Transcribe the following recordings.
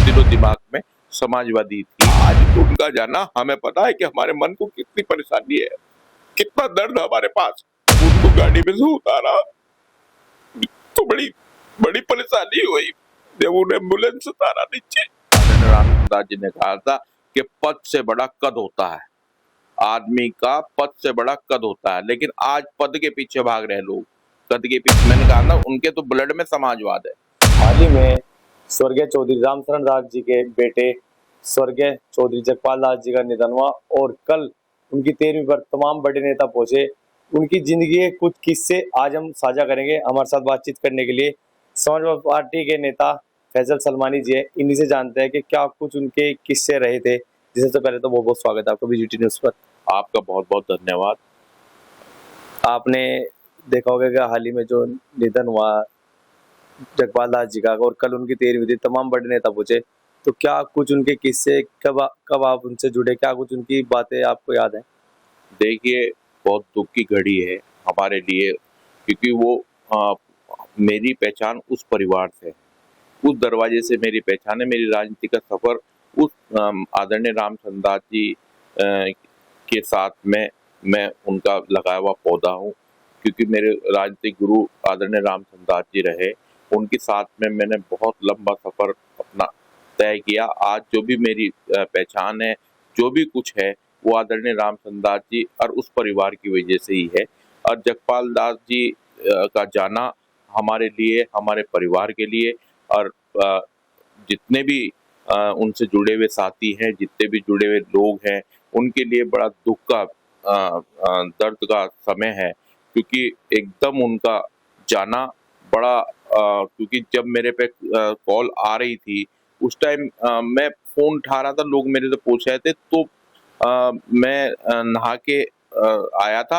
दिलो दिमाग में समाजवादी थी। आज उनका जाना हमें पता है कि हमारे मन को कितनी परेशानी है, कितना दर्द हमारे पास। उनको गाड़ी में से उतारा तो बड़ी बड़ी परेशानी हुई जब उन्हें एम्बुलेंस से उतारा नीचे। आदरणीय रामचंद्र जी ने कहा था कि पद से बड़ा कद होता है, आदमी का पद से बड़ा कद होता है, लेकिन आज पद के पीछे भाग रहे हैं लोग, कद के पीछे। मैंने कहा ना, उनके तो ब्लड में समाजवाद है। हाल ही में स्वर्गीय चौधरी रामशरण दास जी के बेटे स्वर्गीय चौधरी जगपाल दास जी का निधन हुआ और कल उनकी 13वीं पर तमाम बड़े नेता पहुंचे। उनकी जिंदगी के कुछ किस्से आज हम साझा करेंगे। हमारे साथ बातचीत करने के लिए समाजवादी पार्टी के नेता फैजल सलमानी जी है। इन्हीं से जानते हैं कि क्या कुछ उनके किस्से रहे थे। जिससे तो पहले तो बहुत बहुत स्वागत है आपका बीजीटी न्यूज पर। आपका बहुत बहुत धन्यवाद। आपने देखा होगा कि हाल ही में जो निधन हुआ जगपाल दास जी का और कल उनकी 13वीं थी, तमाम बड़े नेता पूछे, तो क्या कुछ उनके किस्से, कब आप उनसे जुड़े, क्या कुछ उनकी बातें आपको याद है? देखिए, बहुत दुख की घड़ी है हमारे लिए, क्योंकि वो मेरी पहचान उस परिवार से, उस दरवाजे से मेरी पहचान है। मेरी राजनीति का सफर उस आदरणीय रामचंद्र दास जी के साथ में मैं उनका लगाया हुआ पौधा हूँ, क्योंकि मेरे राजनीतिक गुरु आदरणीय रामचंद्र दास जी रहे। उनके साथ में मैंने बहुत लंबा सफर अपना तय किया। आज जो भी मेरी पहचान है, जो भी कुछ है, वो आदरणीय रामचंद्र दास जी और उस परिवार की वजह से ही है। और जगपाल दास जी का जाना हमारे लिए, हमारे परिवार के लिए और जितने भी उनसे जुड़े हुए साथी हैं, जितने भी जुड़े हुए लोग हैं, उनके लिए बड़ा दुख का दर्द का समय है, क्योंकि एकदम उनका जाना बड़ा क्योंकि जब मेरे पे कॉल आ रही थी, उस टाइम मैं फ़ोन उठा रहा था, लोग मेरे से पूछ रहे थे, तो मैं नहा के आया था।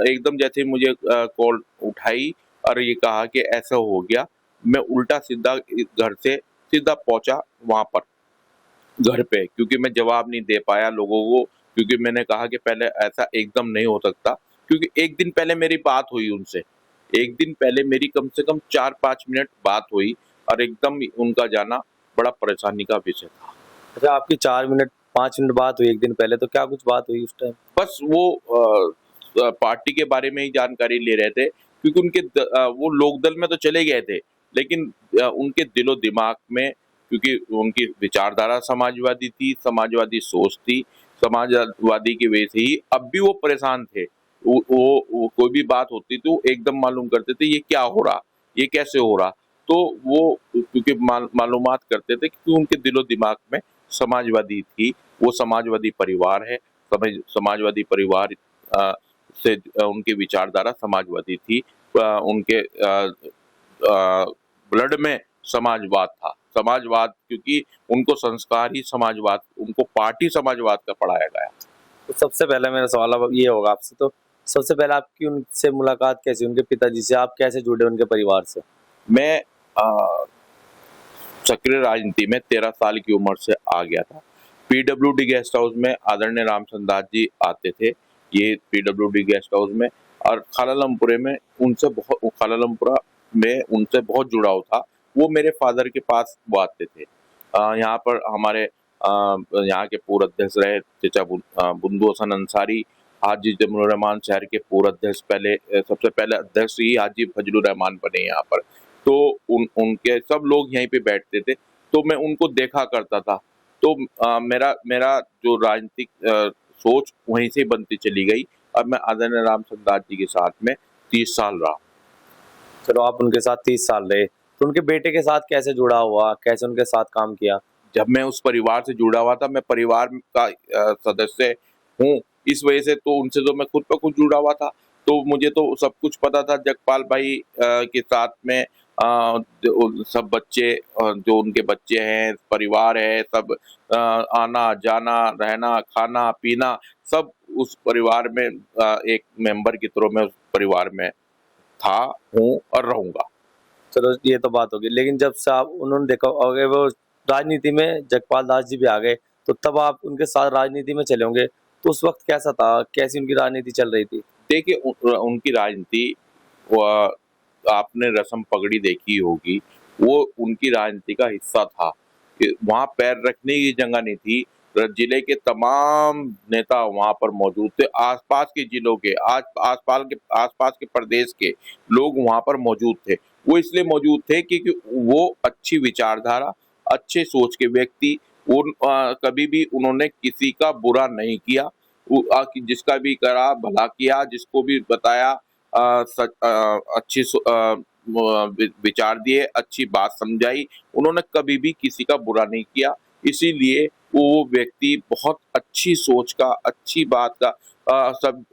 एकदम जैसे ही मुझे कॉल उठाई और ये कहा कि ऐसा हो गया, मैं उल्टा सीधा घर से सीधा पहुंचा वहां पर घर पे, क्योंकि मैं जवाब नहीं दे पाया लोगों को, क्योंकि मैंने कहा कि पहले ऐसा एकदम नहीं हो सकता, क्योंकि एक दिन पहले मेरी बात हुई उनसे, एक दिन पहले मेरी कम से कम 4-5 मिनट बात हुई और एकदम उनका जाना बड़ा परेशानी का विषय था। अच्छा, आपकी 4 मिनट 5 मिनट बात हुई एक दिन पहले, तो क्या कुछ बात हुई उस टाइम? बस वो पार्टी के बारे में ही जानकारी ले रहे थे, क्योंकि वो लोकदल में तो चले गए थे, लेकिन उनके दिलो दिमाग में, क्योंकि उनकी विचारधारा समाजवादी थी, समाजवादी सोच थी, समाजवादी की वजह से ही अब भी वो परेशान थे। वो कोई भी बात होती तो एकदम मालूम करते थे ये क्या हो रहा, ये कैसे हो रहा। तो वो क्योंकि मालूमात करते थे, क्योंकि उनके दिलो दिमाग में समाजवादी थी, वो समाजवादी परिवार है, समाजवादी परिवार से उनकी विचारधारा समाजवादी थी। उनके ब्लड में समाजवाद था। समाजवाद, क्योंकि उनको संस्कार ही समाजवाद, उनको पार्टी समाजवाद का पढ़ाया गया। तो सबसे पहले मेरा सवाल अब ये होगा आपसे, तो सबसे पहले आपकी उनसे मुलाकात कैसी, उनके पिताजी से आप कैसे जुड़े उनके परिवार से? मैं सक्रिय राजनीति में 13 साल की उम्र से आ गया था। पीडब्ल्यूडी गेस्ट हाउस में आदरणीय रामचंद्र दास जी आते थे, ये पीडब्ल्यूडी गेस्ट हाउस में, और खालालमपुरे में खालालमपुरा में उनसे बहुत जुड़ाव था। वो मेरे फादर के पास वो आते थे। यहाँ पर हमारे यहाँ के पूर्व अध्यक्ष रहे चचा बुंदू हसन अंसारी, हाजी जमीलुर रहमान शहर के पूर्व अध्यक्ष, पहले सबसे पहले अध्यक्ष ही हाजी फजलुर रहमान बने यहाँ पर। तो उनके सब लोग यहीं पे बैठते थे, तो मैं उनको देखा करता था। तो मेरा मेरा जो राजनीतिक सोच वहीं से बनती चली गई और मैं आदरणीय रामचंद्र दास जी के साथ में 30 साल रहा। चलो, आप उनके साथ 30 साल रहे, तो उनके बेटे के साथ कैसे जुड़ा हुआ, कैसे उनके साथ काम किया? जब मैं उस परिवार से जुड़ा हुआ था, मैं परिवार का सदस्य हूँ, इस वजह से तो उनसे तो मैं खुद ब खुद जुड़ा हुआ था। तो मुझे तो सब कुछ पता था जगपाल भाई के साथ में जो सब बच्चे जो उनके बच्चे हैं, परिवार है, सब आना-जाना, रहना, खाना-पीना, सब उस परिवार में एक मेंबर की तरह मैं उस परिवार में था, हूँ और रहूँगा। चलो, ये तो बात होगी, लेकिन जब से आप उन्होंने देखा होगा वो राजनीति में जगपाल दास जी भी आ गए, तो तब आप उनके साथ राजनीति में चले होंगे, तो उस वक्त कैसा था, कैसी उनकी राजनीति चल रही थी? देखिए, उनकी राजनीति, आपने रस्म पगड़ी देखी होगी, वो उनकी राजनीति का हिस्सा था। वहां पैर रखने की जगह नहीं थी। जिले के तमाम नेता वहां पर मौजूद थे, आसपास के जिलों के, आसपास के प्रदेश के लोग वहां पर मौजूद थे। वो इसलिए मौजूद थे क्योंकि वो अच्छी विचारधारा, अच्छे सोच के व्यक्ति, कभी भी उन्होंने किसी का बुरा नहीं किया। कि जिसका भी करा भला किया, जिसको भी बताया अच्छी विचार दिए, अच्छी बात समझाई, उन्होंने कभी भी किसी का बुरा नहीं किया। इसीलिए वो व्यक्ति बहुत अच्छी सोच का, अच्छी बात का, सब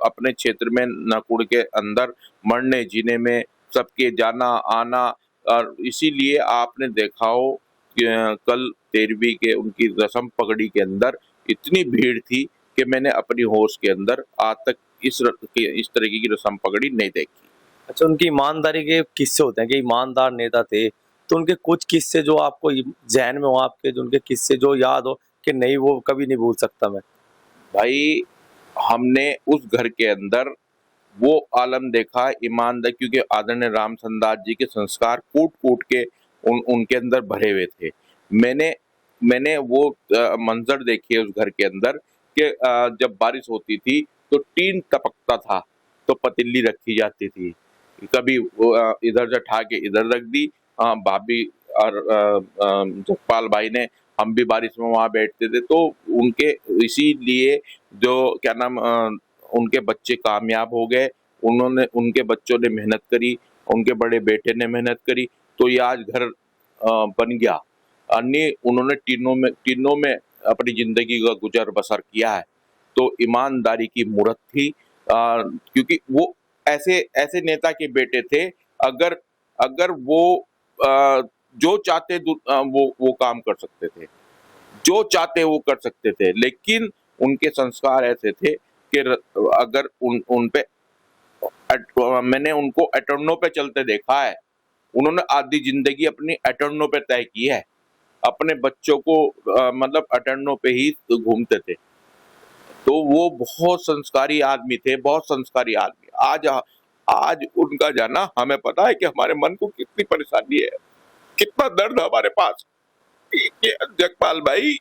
अपने क्षेत्र में नकुड़ के अंदर मरने जीने में सबके जाना आना। और इसीलिए आपने देखा हो कि कल 13वीं के उनकी रस्म पगड़ी के अंदर इतनी भीड़ थी कि मैंने अपनी होश के अंदर आज तक इस तरीके की रस्म पगड़ी नहीं देखी। अच्छा, उनकी ईमानदारी के किस्से होते हैं कि ईमानदार नेता थे, तो उनके कुछ किस्से जो आपको ज़हन में हो, आपके जो उनके किस्से जो याद हो कि नहीं वो कभी नहीं भूल सकता मैं? भाई, हमने उस घर के अंदर वो आलम देखा ईमानदार, क्योंकि आदरणीय रामचंद्र दास जी के संस्कार कूट-कूट के उनके अंदर भरे हुए थे। मैंने मैंने वो मंज़र देखे उस घर के अंदर कि जब बारिश होती थी तो टीन टपकता था, तो पतीली रखी जाती थी। कभी वो इधर से उठा के इधर रख दी। भाभी और जगपाल भाई ने, हम भी बारिश में वहाँ बैठते थे, तो उनके इसीलिए जो क्या नाम उनके बच्चे कामयाब हो गए। उनके बच्चों ने मेहनत करी, उनके बड़े बेटे ने मेहनत करी, तो ये आज घर बन गया। अन्य उन्होंने टीनों में अपनी ज़िंदगी का गुज़र-बसर किया है। तो ईमानदारी की मूरत थी, क्योंकि वो ऐसे ऐसे नेता के बेटे थे। अगर अगर वो जो चाहते वो काम कर सकते थे। जो चाहते वो कर सकते थे, लेकिन उनके संस्कार ऐसे थे कि अगर उन पे मैंने उनको अटर्नों पे चलते देखा है। उन्होंने आधी जिंदगी अपनी अटर्नों पे तय की है। अपने बच्चों को मतलब अटर्नों पे ही घूमते थे। तो वो बहुत संस्कारी आदमी थे, बहुत संस्कारी आदमी। आज उनका जाना हमें पता है कि हमारे मन को कितनी परेशानी है, कितना दर्द है हमारे पास। ये जगपाल भाई,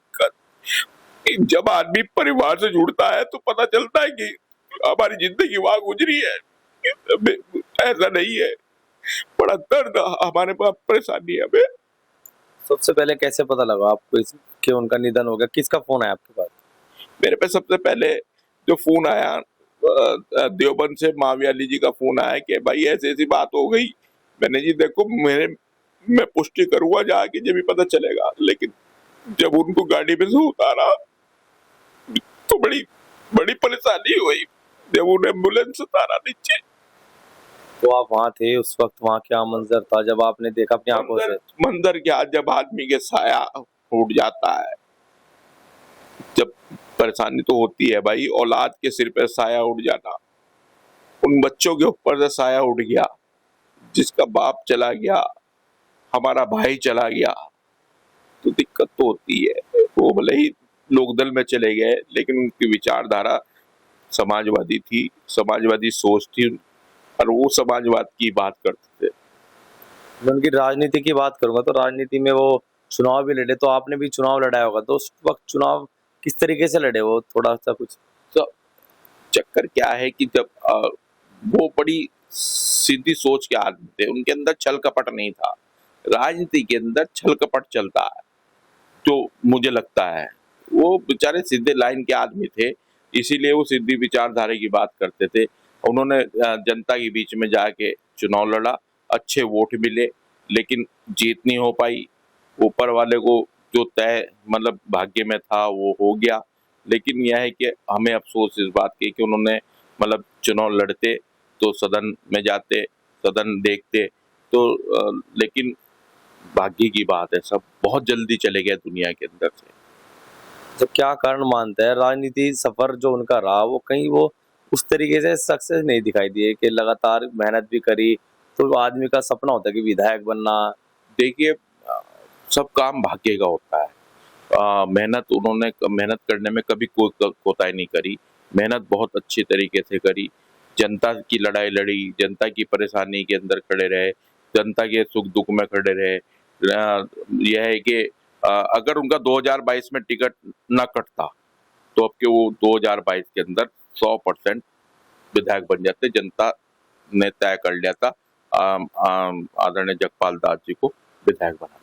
जब आदमी परिवार से जुड़ता है तो पता चलता है कि हमारी जिंदगी वहां गुजरी है, ऐसा नहीं है। बड़ा दर्द, हमारे पास परेशानी है हमें। सबसे पहले कैसे पता लगा आपको कि उनका निधन हो गया? किसका फ़ोन आया आपके पास? मेरे पे सबसे पहले जो फोन आया देवबंद से माविया अली जी का फोन आया कि भाई ऐसी ऐसी बात हो गई। मैंने जी देखो, मैं पुष्टि करूंगा जाके जब भी पता चलेगा। लेकिन जब उनको गाड़ी में से उतारा तो बड़ी बड़ी परेशानी हुई जब उन्हें एम्बुलेंस उतारा नीचे। तो आप वहाँ थे उस वक़्त, वहाँ क्या मंज़र था जब आपने देखा अपनी आँखों से? मंदिर क्या, जब आदमी के साया उठ जाता है, जब परेशानी तो होती है भाई, औलाद के सिर पे साया उठ जाना। उन बच्चों के ऊपर से साया उठ गया, जिसका बाप चला गया, हमारा भाई चला गया, तो दिक्कत तो होती है। वो भले ही लोकदल में चले गए, लेकिन उनकी विचारधारा समाजवादी थी, समाजवादी सोच थी, और वो समाजवाद की बात करते थे। मैं उनकी राजनीति की बात करूँगा तो राजनीति में वो चुनाव भी लड़े, तो आपने भी चुनाव लड़ा होगा, तो उस वक़्त चुनाव किस तरीके से लड़े वो? थोड़ा-सा कुछ? तो चक्कर क्या है कि जब वो बड़ी सीधी सोच के आदमी थे, उनके अंदर छल कपट नहीं था। राजनीति के अंदर छल कपट चलता है, तो मुझे लगता है वो बेचारे सीधे लाइन के आदमी थे, इसीलिए वो सीधी विचारधारा की बात करते थे। उन्होंने जनता के बीच में जाके चुनाव लड़ा, अच्छे वोट मिले, लेकिन जीत नहीं हो पाई। ऊपर वाले को जो तय मतलब भाग्य में था वो हो गया। लेकिन यह है कि हमें अफ़सोस इस बात की कि उन्होंने मतलब चुनाव लड़ते तो सदन में जाते, सदन देखते, तो लेकिन भाग्य की बात है, सब बहुत जल्दी चले गए दुनिया के अंदर से। तो क्या कारण मानते हैं राजनीति सफ़र जो उनका रहा वो कहीं वो उस तरीके से सक्सेस नहीं दिखाई दिए कि लगातार मेहनत भी करी, तो आदमी का सपना होता है कि विधायक बनना। देखिए, सब काम भाग्य का होता है। मेहनत उन्होंने मेहनत करने में कभी कोई कोताही नहीं करी। मेहनत बहुत अच्छी तरीके से करी। जनता की लड़ाई लड़ी, जनता की परेशानी के अंदर खड़े रहे, जनता के सुख-दुःख में खड़े रहे। यह है कि अगर उनका 2022 में टिकट न कटता तो अब के वो 2022 के अंदर 100% विधायक बन जाते। जनता ने तय कर लिया था आदरणीय जगपाल दास जी को विधायक बनाने।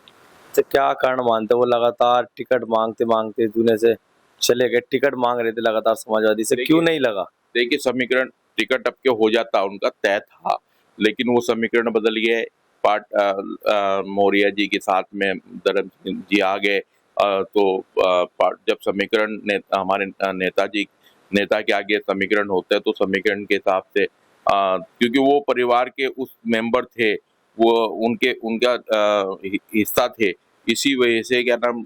तो क्या कारण मानते हो वो लगातार टिकट मांगते मांगते दुनिया से चले गए, टिकट मांग रहे थे लगातार समाजवादी से, क्यों नहीं लगा? देखिए समीकरण टिकट अब के हो जाता उनका तय था, लेकिन वो समीकरण बदल गए। मौर्य जी के साथ में धर्म सिंह जी आ गए, तो जब समीकरण हमारे नेता के आगे समीकरण होता है तो समीकरण के हिसाब से क्योंकि वो परिवार के उस मेंबर थे, वो उनका हिस्सा थे, इसी वजह से क्या नाम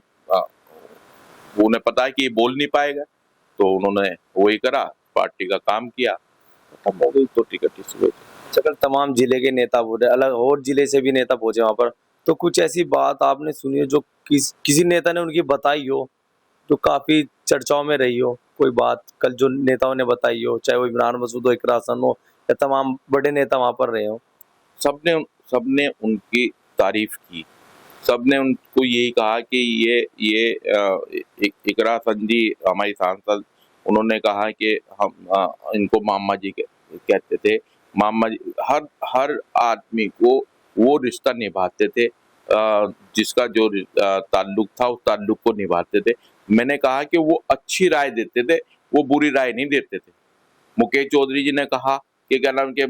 उन्हें पता है कि ये बोल नहीं पाएगा, तो उन्होंने वही करा, पार्टी का काम किया, खत्म हो गई तो टिकट इस वजह से। अगर तमाम जिले के नेता बोले, अलग और जिले से भी नेता पहुंचे वहां पर, तो कुछ ऐसी बात आपने सुनी हो जो किसी नेता ने उनकी बताई हो, जो काफी चर्चाओं में रही हो? कोई बात कल जो नेताओं ने बताई हो, चाहे वो इमरान मसूद हो, इकरार हसन हो, या तमाम बड़े नेता वहां पर रहे हो? सबने उनकी तारीफ की, सबने उनको यही कहा कि ये इकरा हसन जी हमारी सांसद, उन्होंने कहा कि हम इनको मामा जी कहते थे। मामा जी हर आदमी को वो रिश्ता निभाते थे, जिसका जो ताल्लुक था उस ताल्लुक को निभाते थे। मैंने कहा कि वो अच्छी राय देते थे, वो बुरी राय नहीं देते थे। मुकेश चौधरी जी ने कहा कि क्या नाम के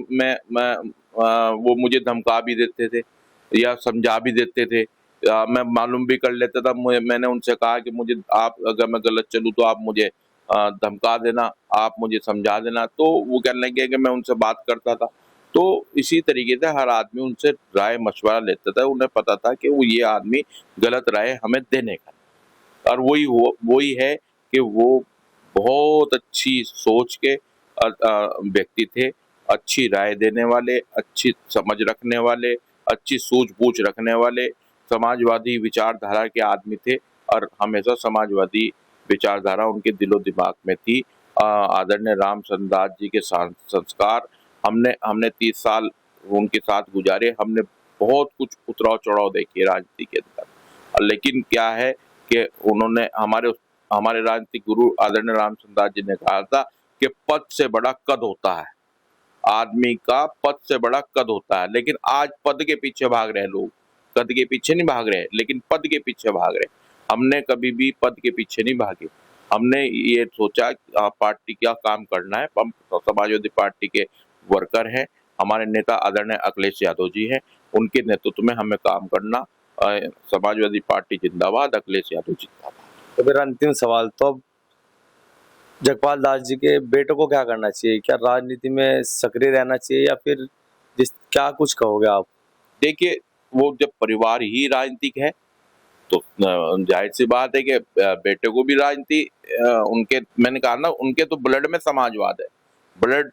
वो मुझे धमका भी देते थे या समझा भी देते थे, मैं मालूम भी कर लेता था। मैंने उनसे कहा कि मुझे आप अगर मैं गलत चलूँ तो आप मुझे धमका देना, आप मुझे समझा देना, तो वो कहने लगे कि मैं उनसे बात करता था। तो इसी तरीके से हर आदमी उनसे राय मशवरा लेता था, उन्हें पता था कि वो ये आदमी गलत राय हमें देने का, और वही है कि वो बहुत अच्छी सोच के व्यक्ति थे, अच्छी राय देने वाले, अच्छी समझ रखने वाले, अच्छी सूझबूझ रखने वाले, समाजवादी विचारधारा के आदमी थे, और हमेशा समाजवादी विचारधारा उनके दिलो दिमाग में थी। आदरणीय रामचंद्र दास जी के संस्कार हमने 30 साल उनके साथ गुजारे, हमने बहुत कुछ उतराव चढ़ाव देखी राजनीति के अंदर, लेकिन क्या है कि उन्होंने हमारे राजनीतिक गुरु आदरणीय रामचंद्र दास जी ने कहा था कि पद से बड़ा कद होता है, आदमी का पद से बड़ा कद होता है। लेकिन आज पद के पीछे भाग रहे हैं लोग, कद के पीछे नहीं भाग रहे, लेकिन पद के पीछे भाग रहे। हमने कभी भी पद के पीछे नहीं भागे, हमने ये सोचा पार्टी क्या काम करना है। हम समाजवादी पार्टी के वर्कर हैं, हमारे नेता आदरणीय अखिलेश यादव जी हैं, उनके नेतृत्व में हमें काम करना। समाजवादी पार्टी जिंदाबाद, अखिलेश यादव जिंदाबाद। तो मेरा अंतिम सवाल, तो अब जगपाल दास जी के बेटों को क्या करना चाहिए? क्या राजनीति में सक्रिय रहना चाहिए, या फिर क्या कुछ कहोगे आप? देखिए, वो जब परिवार ही राजनीतिक है तो जाहिर सी बात है कि बेटे को भी राजनीति उनके, मैंने कहा ना, उनके तो ब्लड में समाजवाद है। ब्लड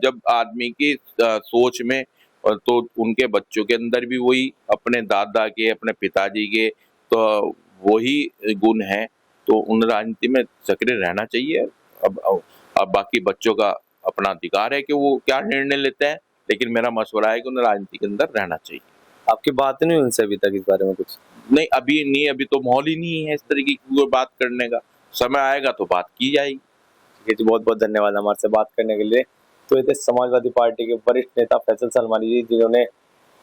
जब आदमी की सोच में, तो उनके बच्चों के अंदर भी वही, अपने दादा के, अपने पिताजी के तो वही गुण है, तो उन राजनीति में सक्रिय रहना चाहिए। अब बाकी बच्चों का अपना अधिकार है कि वो क्या निर्णय लेते हैं, लेकिन मेरा मशवरा है कि उन्हें राजनीति के अंदर रहना चाहिए। आपकी बात नहीं हुई उनसे अभी तक इस बारे में कुछ? नहीं, अभी नहीं, अभी तो माहौल ही नहीं है इस तरीके की कोई बात करने का। समय आएगा तो बात की जाएगी। ठीक है जी, बहुत बहुत धन्यवाद हमारे से बात करने के लिए। तो ये थे समाजवादी पार्टी के वरिष्ठ नेता फैसल सलमानी जी, जिन्होंने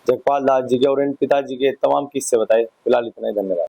जगपाल दास जी के और इन पिताजी के तमाम किस्से बताए। फिलहाल इतना ही, धन्यवाद।